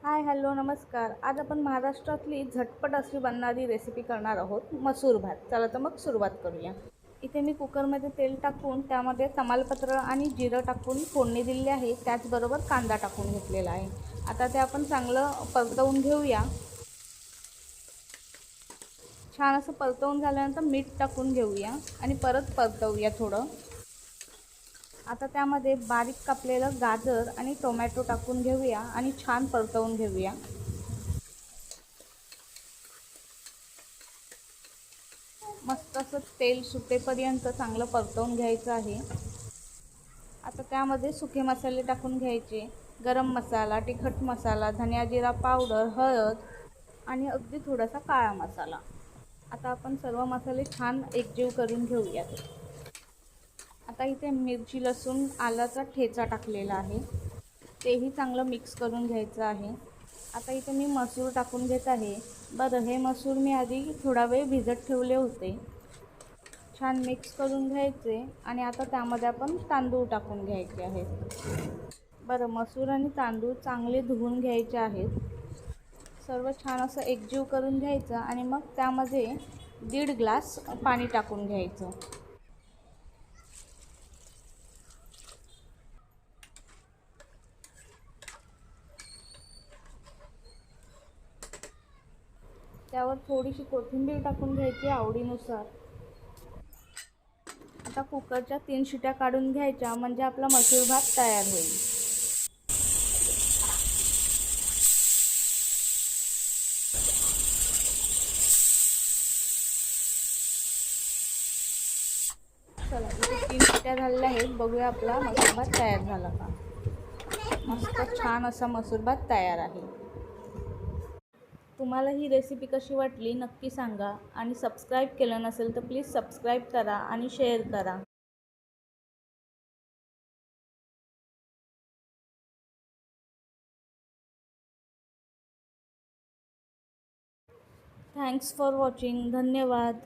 Hi hello नमस्कार. आज आपण महाराष्ट्रातली झटपट अशी बनणारी रेसिपी करणार आहोत, मसूर भात. चला तर मग सुरुवात करूया. इथे मी कुकरमध्ये तेल टाकून त्यामध्ये तमालपत्र आणि जिरं टाकून फोडणी दिली आहे. त्याचबरोबर कांदा टाकून घेतलेला आहे. आता ते आपण चांगलं परतवून घेऊया. छान असं परतवून झाल्यानंतर मीठ टाकून घेऊया आणि परत परतवूया थोडं. आता त्यामध्ये बारीक कापलेलं गाजर आणि टोमॅटो टाकून घेऊया आणि छान परतवून घेऊया. मस्त असं तेल सुटेपर्यंत चांगलं परतवून घ्यायचं आहे. आता त्यामध्ये सुके मसाले टाकून घ्यायचे. गरम मसाला, तिखट मसाला, धनिया जिरा पावडर, हळद आणि अगदी थोडासा काळा मसाला. आता आपण सर्व मसाले छान एकजीव करून घेऊयात. आता इथे मिरची, लसूण, आल्याचा ठेचा टाकलेला आहे. तेही चांगलं मिक्स करून घ्यायचं आहे. आता इथे मी मसूर टाकून घेत आहे. बरं, हे मसूर मी आधी थोडा वेळ भिजत ठेवले होते. छान मिक्स करून घ्यायचे आणि आता त्यामध्ये आपण तांदूळ टाकून घ्यायचे आहेत. बरं, मसूर आणि तांदूळ चांगले धुवून घ्यायचे आहेत. सर्व छान असं एकजीव करून घ्यायचं आणि मग त्यामध्ये 1.5 ग्लास पाणी टाकून घ्यायचं. त्यावर थोडीशी कोथिंबीर टाकून घ्यायची आवडीनुसार. आता कुकरच्या 3 शिट्या काढून घ्यायच्या म्हणजे आपला मसूर भात तयार होईल. चला, इथे 3 शिट्या झालेल्या आहेत. बघूया आपला मसूर भात तयार झाला का. मस्त छान असा मसूर भात तयार आहे. तुम्हाला ही रेसिपी कशी वाटली नक्की सांगा आणि सबस्क्राईब केलं नसेल तर प्लीज सबस्क्राईब करा आणि शेअर करा. Thanks for watching. धन्यवाद.